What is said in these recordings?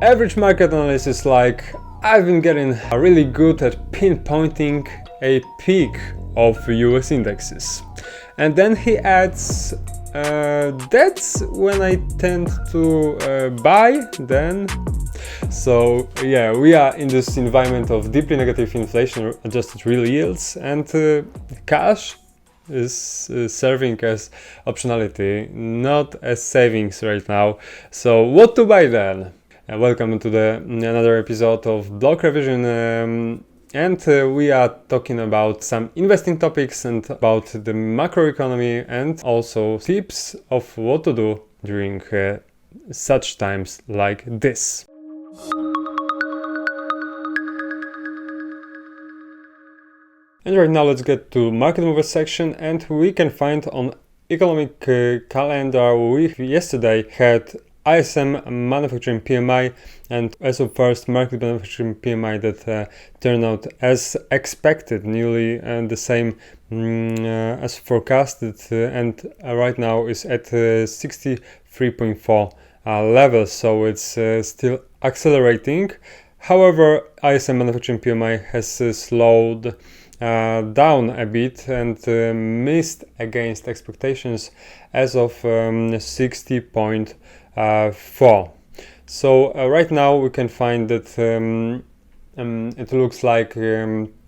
Average market analyst is like, I've been getting really good at pinpointing a peak of US indexes. And then he adds, that's when I tend to buy then. So yeah, we are in this environment of deeply negative inflation adjusted real yields, and cash is serving as optionality, not as savings right now. So what to buy then? Welcome to another episode of Blockrevision, and we are talking about some investing topics and about the macroeconomy, and also tips of what to do during such times like this. And right now let's get to market mover section, and we can find on economic calendar we yesterday had ISM manufacturing PMI, and as of first market manufacturing PMI that turned out as expected, nearly the same as forecasted, and right now is at 63.4 levels, so it's still accelerating. However, ISM manufacturing PMI has slowed down a bit and missed against expectations as of 60.4. So right now we can find that it looks like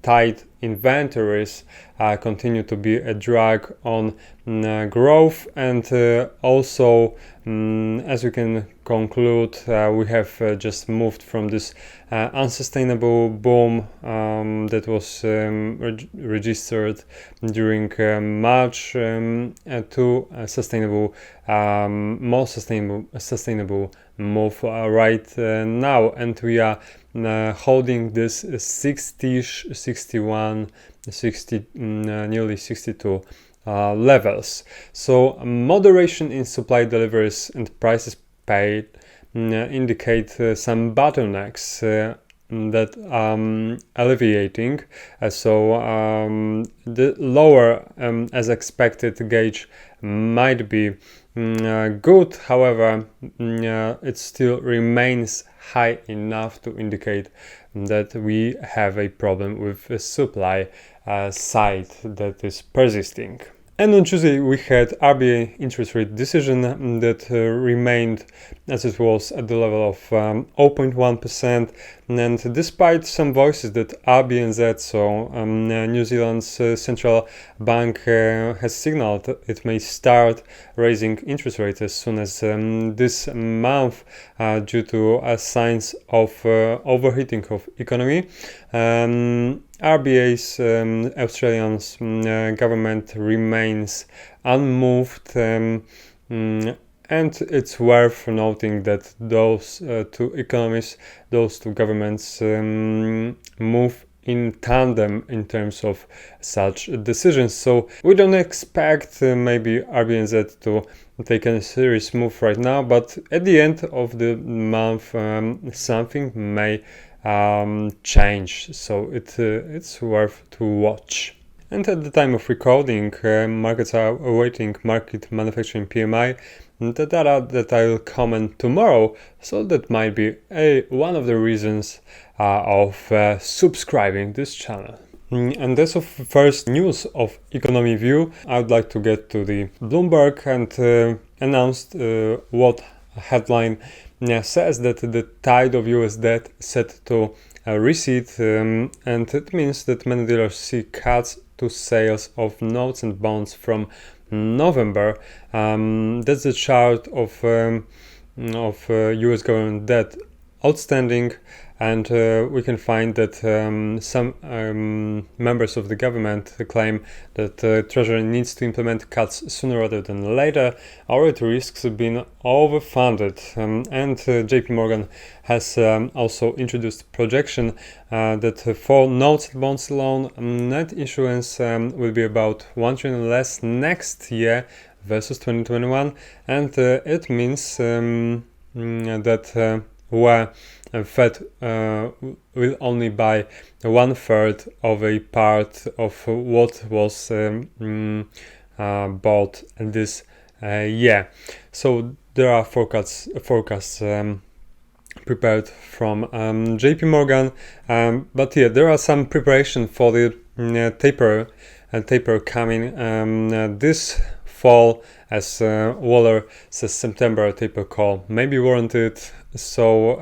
tight inventories continue to be a drag on growth, and also as we can conclude, we have just moved from this unsustainable boom that was registered during March to a sustainable, more sustainable move right now, and we are holding this 60-ish, 61, 60, nearly 62 levels. So moderation in supply deliveries and prices paid indicate some bottlenecks that are alleviating. So the lower as expected gauge might be good, however it still remains high enough to indicate that we have a problem with the supply side that is persisting. And on Tuesday we had RBA interest rate decision that remained as it was at the level of 0.1%, and despite some voices that RBNZ, so New Zealand's central bank, has signaled it may start raising interest rates as soon as this month due to signs of overheating of economy. RBA's Australian's government remains unmoved, and it's worth noting that those two economies, those two governments move in tandem in terms of such decisions. So we don't expect maybe RBNZ to take a serious move right now, but at the end of the month something may change, so it's worth to watch. And at the time of recording, markets are awaiting market manufacturing PMI, the data that I will comment tomorrow, so that might be one of the reasons of subscribing this channel. And as of first news of economy view, I would like to get to the Bloomberg and announced what headline says that the tide of US debt set to recede, and it means that many dealers see cuts to sales of notes and bonds from November. That's the chart of US government debt outstanding, and we can find that some members of the government claim that Treasury needs to implement cuts sooner rather than later, or it risks being overfunded. And JP Morgan has also introduced projection that for notes and bonds alone, net issuance will be about 1 trillion less next year versus 2021, and it means that where Fed will only buy 1/3 of a part of what was bought this year. So there are forecasts prepared from JP Morgan. But yeah, there are some preparation for the taper coming this fall, as Waller says. September taper call may be warranted. So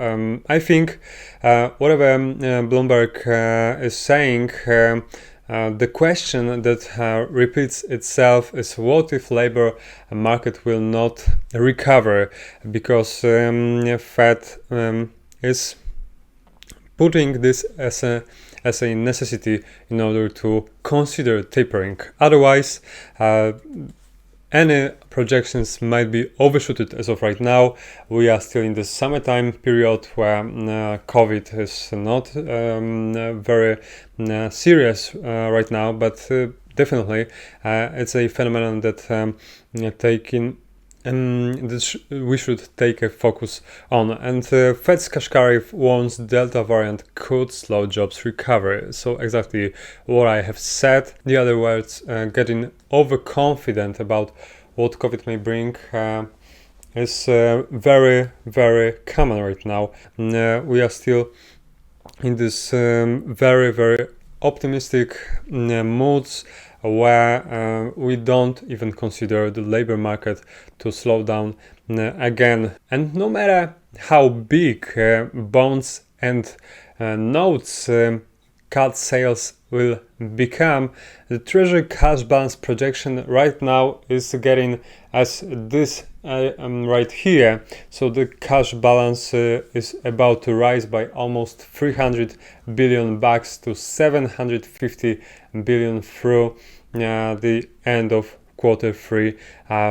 I think whatever Bloomberg is saying, the question that repeats itself is, what if labor market will not recover, because Fed is putting this as a necessity in order to consider tapering. Otherwise, any projections might be overshooted. As of right now, we are still in the summertime period where COVID is not very serious right now, but definitely it's a phenomenon that we should take a focus on. And Fed's Kashkarev warns Delta variant could slow jobs recovery. So exactly what I have said. In other words, getting overconfident about what COVID may bring is very, very common right now. We are still in this very, very optimistic moods, where we don't even consider the labor market to slow down again. And no matter how big bonds and notes cut sales will become, the Treasury cash balance projection right now is getting as this right here. So the cash balance is about to rise by almost 300 billion bucks to 750 billion through the end of quarter three,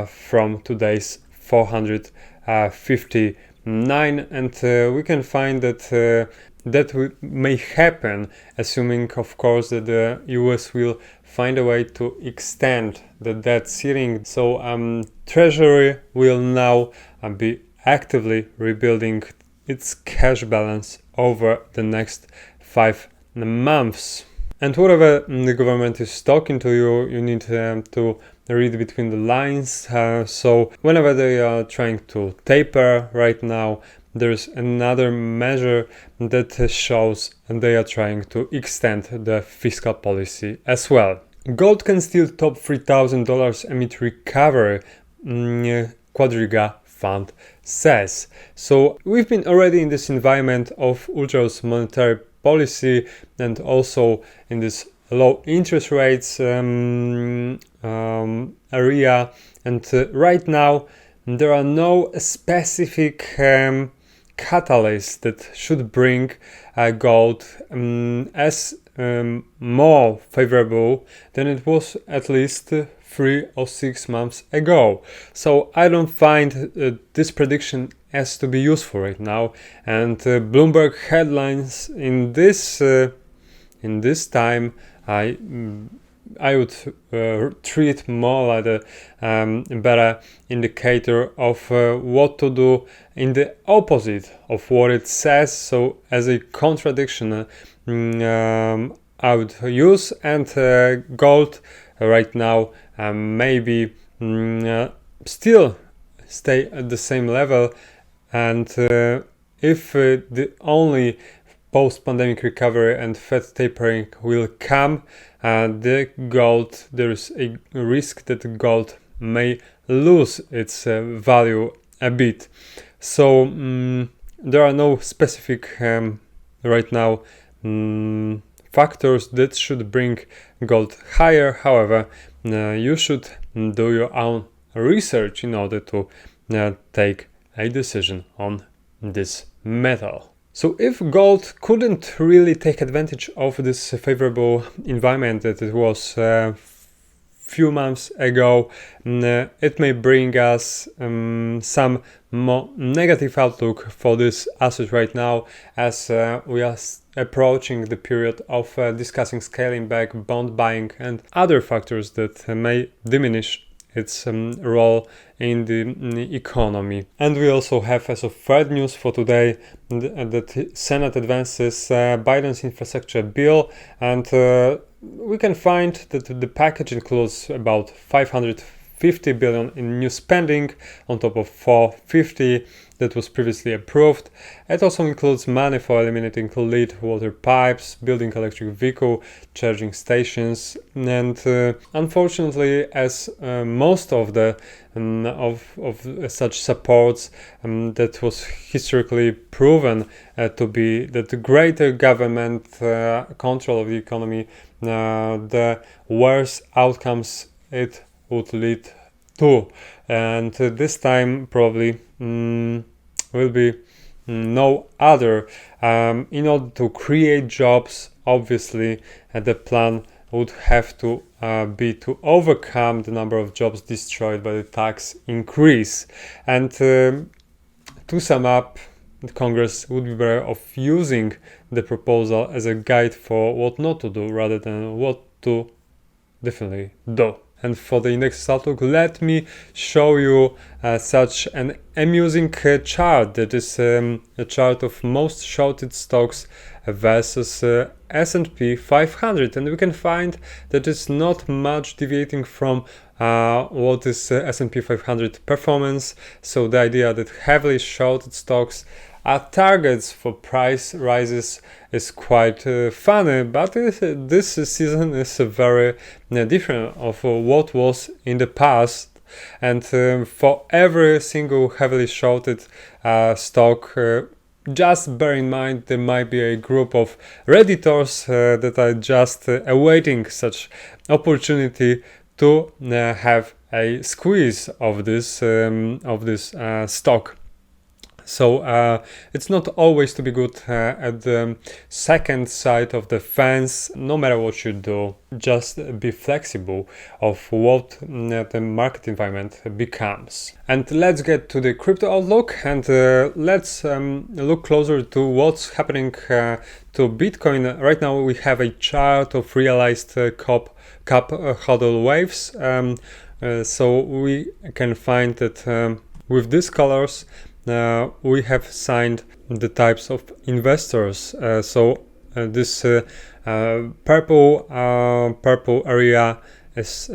from today's 459, and we can find that that may happen, assuming of course that the US will find a way to extend the debt ceiling. So Treasury will now be actively rebuilding its cash balance over the next 5 months. And whatever the government is talking to you, you need to read between the lines. So whenever they are trying to taper right now, there's another measure that shows they are trying to extend the fiscal policy as well. Gold can still top $3,000 amid recovery, Quadriga Fund says. So we've been already in this environment of ultra monetary policy and also in this low interest rates area, and right now there are no specific catalysts that should bring gold as more favorable than it was at least 3 or 6 months ago. So I don't find this prediction as to be useful right now, and Bloomberg headlines in this time I would treat more like a better indicator of what to do in the opposite of what it says. So as a contradiction, I would use, and gold right now maybe still stay at the same level, and if the only post-pandemic recovery and Fed tapering will come, there is a risk that gold may lose its value a bit. So there are no specific right now factors that should bring gold higher. However, you should do your own research in order to take a decision on this metal. So if gold couldn't really take advantage of this favorable environment that it was few months ago, it may bring us some more negative outlook for this asset right now, as we are approaching the period of discussing scaling back, bond buying and other factors that may diminish its role in the economy. And we also have, as of third news for today, that Senate advances Biden's infrastructure bill, and we can find that the package includes about $550 50 billion in new spending on top of 450 that was previously approved. It also includes money for eliminating lead water pipes, building electric vehicle charging stations, and unfortunately, as most of the of such supports that was historically proven to be that the greater government control of the economy, the worse outcomes it would lead to, and this time probably will be no other. In order to create jobs, obviously the plan would have to be to overcome the number of jobs destroyed by the tax increase. And to sum up, the Congress would be better off using the proposal as a guide for what not to do rather than what to definitely do. And for the index outlook, let me show you such an amusing chart that is a chart of most shorted stocks versus S&P 500, and we can find that it's not much deviating from what is S&P 500 performance. So the idea that heavily shorted stocks are targets for price rises is quite funny, but this season is very different of what was in the past. And for every single heavily shorted stock, just bear in mind there might be a group of redditors that are just awaiting such opportunity to have a squeeze of this stock. So it's not always to be good at the second side of the fence. No matter what you do, just be flexible of what the market environment becomes. And let's get to the crypto outlook, and let's look closer to what's happening to Bitcoin. Right now we have a chart of realized cup HODL waves. So we can find that with these colors we have signed the types of investors. This purple area is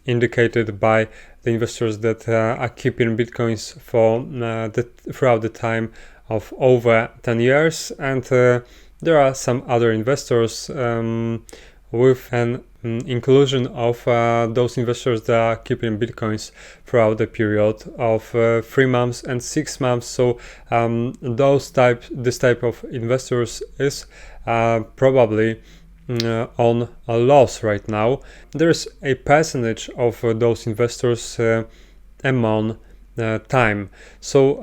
indicated by the investors that are keeping bitcoins for throughout the time of over 10 years, and there are some other investors with an inclusion of those investors that are keeping bitcoins throughout the period of 3 months and 6 months. So this type of investors is probably on a loss right now. There's a percentage of those investors among time. So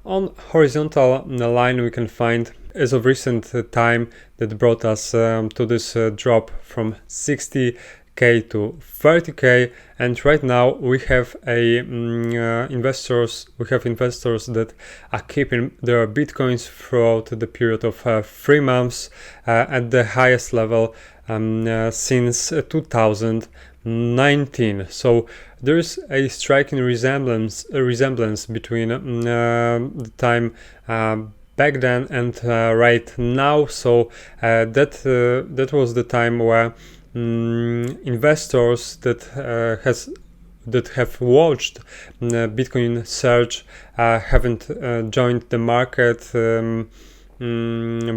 on horizontal line we can find as of recent time that brought us to this drop from 60k to 30k, and right now we have investors that are keeping their bitcoins throughout the period of 3 months at the highest level since 2019. So there is a striking resemblance between the time back then and right now. So that was the time where investors that have watched Bitcoin surge haven't joined the market,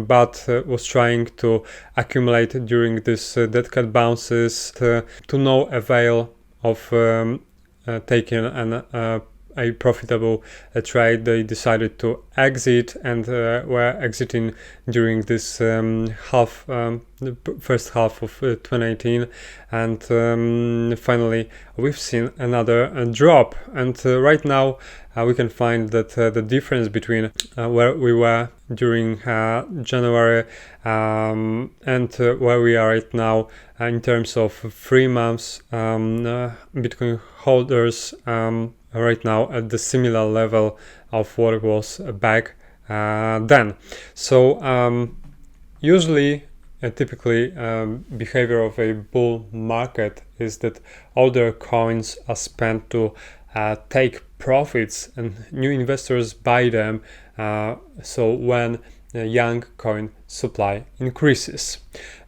but was trying to accumulate during this dead cat bounces to no avail of taking a profitable trade. They decided to exit and were exiting during this the first half of 2018, and finally we've seen another drop, and right now we can find that the difference between where we were during January and where we are right now in terms of 3 months Bitcoin holders right now at the similar level of what it was back then. So usually typically behavior of a bull market is that older coins are spent to take profits and new investors buy them, so when the young coin supply increases.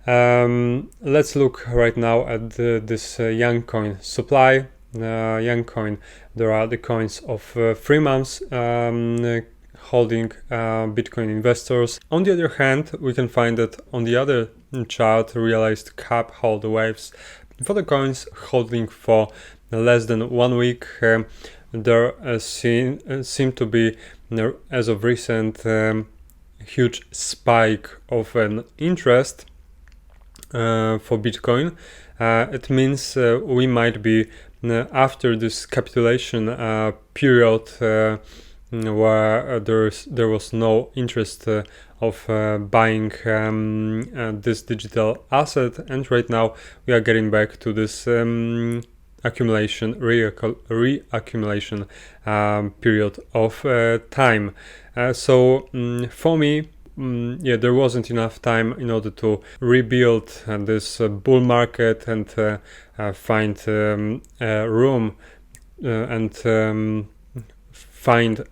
Let's look right now at this young coin supply. young coin. There are the coins of 3 months holding Bitcoin investors. On the other hand, we can find that on the other chart, realized cap hold waves for the coins holding for less than 1 week. There seem to be, as of recent, huge spike of an interest for Bitcoin. It means we might be after this capitulation period where there was no interest of buying this digital asset, and right now we are getting back to this reaccumulation period of time. So for me, there wasn't enough time in order to rebuild this bull market and find room and find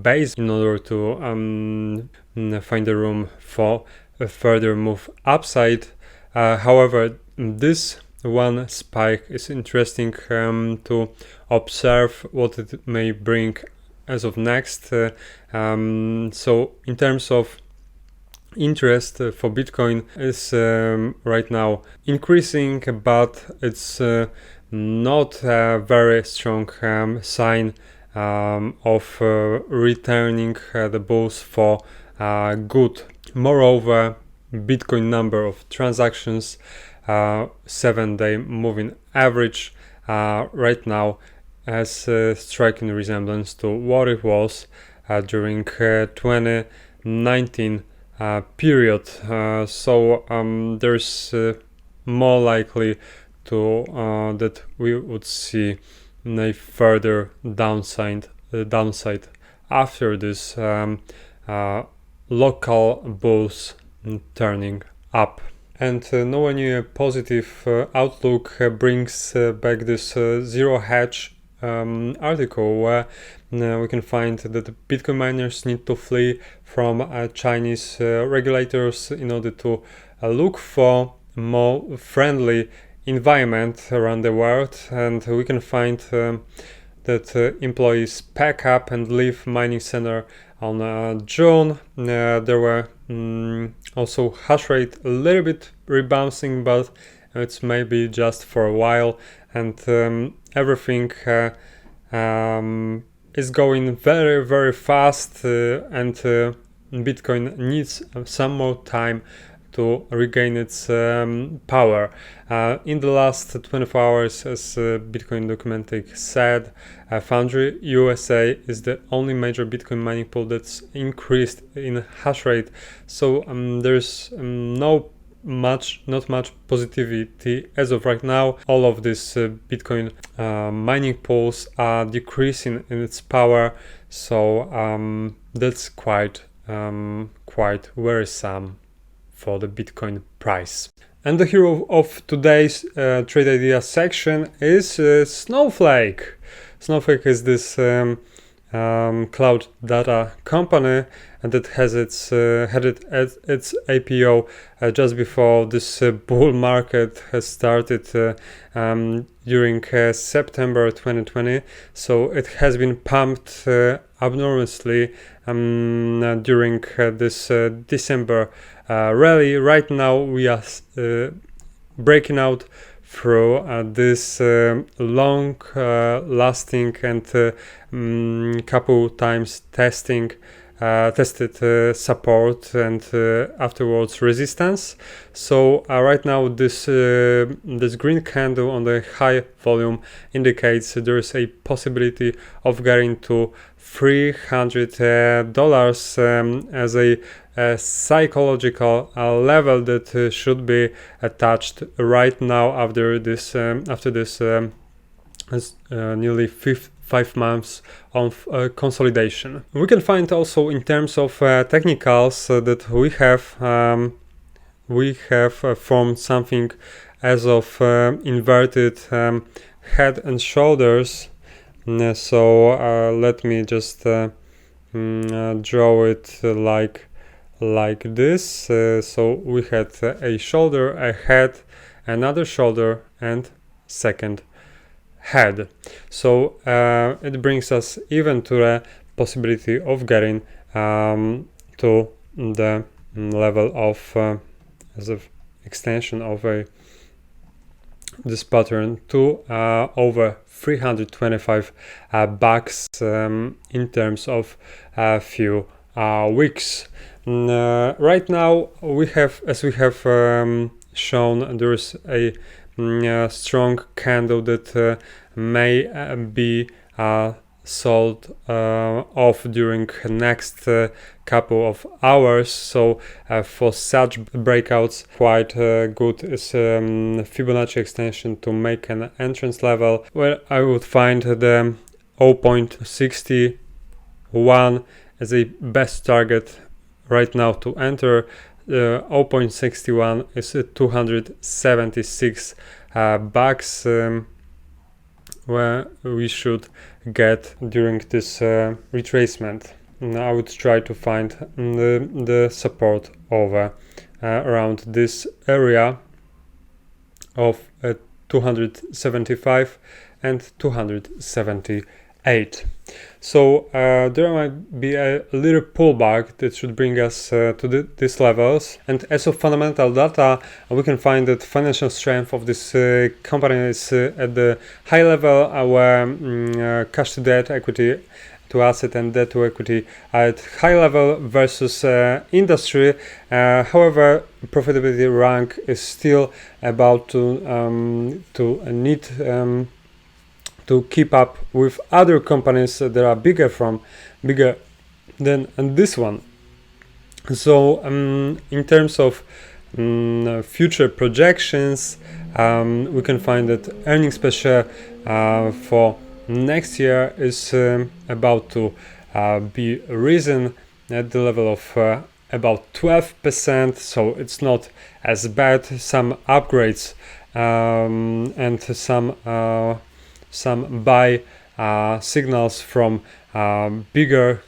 base in order to find a room for a further move upside. However, this one spike is interesting to observe what it may bring as of next. So in terms of interest for Bitcoin is right now increasing, but it's not a very strong sign of returning the bulls for good. Moreover, Bitcoin number of transactions, 7-day moving average right now has a striking resemblance to what it was during 2019 period. So there's more likely to that we would see a further downside after this local bulls turning up. And nowhere near positive outlook brings back this Zero Hedge article where we can find that Bitcoin miners need to flee from Chinese regulators in order to look for more friendly environment around the world, and we can find that employees pack up and leave mining center on June. There were also hash rate a little bit rebounding, but it's maybe just for a while, and everything is going very, very fast, and Bitcoin needs some more time to regain its power. In the last 24 hours, as Bitcoin Documentic said, Foundry USA is the only major Bitcoin mining pool that's increased in hash rate. So there's not much positivity as of right now. All of these Bitcoin mining pools are decreasing in its power. So that's quite worrisome for the Bitcoin price. And the hero of today's trade idea section is Snowflake. Snowflake is this cloud data company that has had its IPO just before this bull market has started during September 2020. So it has been pumped abnormously during this December rally. Right now we are breaking out through this long lasting and couple times tested support and afterwards resistance. So right now this green candle on the high volume indicates there is a possibility of getting to $300 as a psychological level that should be attached right now after this nearly 5 months of consolidation. We can find also in terms of technicals that we have formed something as of inverted head and shoulders. So let me just draw it like this. So we had a shoulder, a head, another shoulder, and second had. So it brings us even to the possibility of getting to the level of as an extension of this pattern to over 325 bucks in terms of a few weeks. Right now we have, as we have shown, there is a strong candle that may be sold off during next couple of hours. So for such breakouts, quite good is Fibonacci extension to make an entrance level where I would find the 0.61 as a best target right now to enter. 0.61 is 276 bucks where we should get during this retracement. I would try to find the support over around this area of 275 and 278. So there might be a little pullback that should bring us to these levels. And as of fundamental data, we can find that financial strength of this company is at the high level, where cash to debt, equity to asset, and debt to equity are at high level versus industry. However, profitability rank is still about to need to keep up with other companies that are bigger than this one. So in terms of future projections, we can find that earnings per share for next year is about to be risen at the level of about 12%, so it's not as bad. Some upgrades and some buy signals from bigger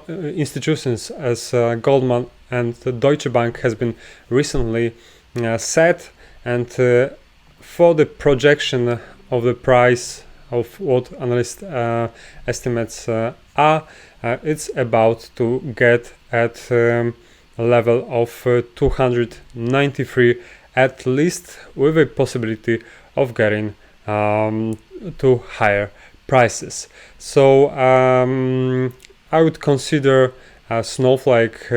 institutions as Goldman and Deutsche Bank has been recently set, and for the projection of the price of what analyst estimates are, it's about to get at a level of 293 at least, with a possibility of getting to higher prices. So I would consider Snowflake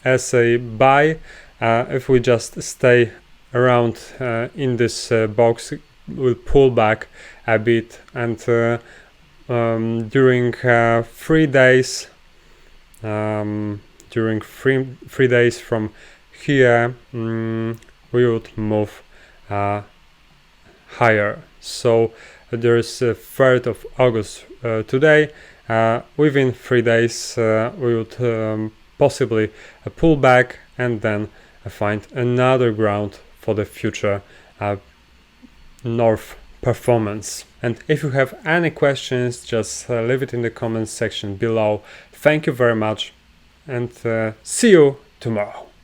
as a buy. If we just stay around in this box, we'll pull back a bit, and during 3 days, during three days from here, we would move higher. So there is 3rd of August today. Within 3 days we would possibly pull back and then find another ground for the future north performance. And if you have any questions, just leave it in the comments section below. Thank you very much, and see you tomorrow.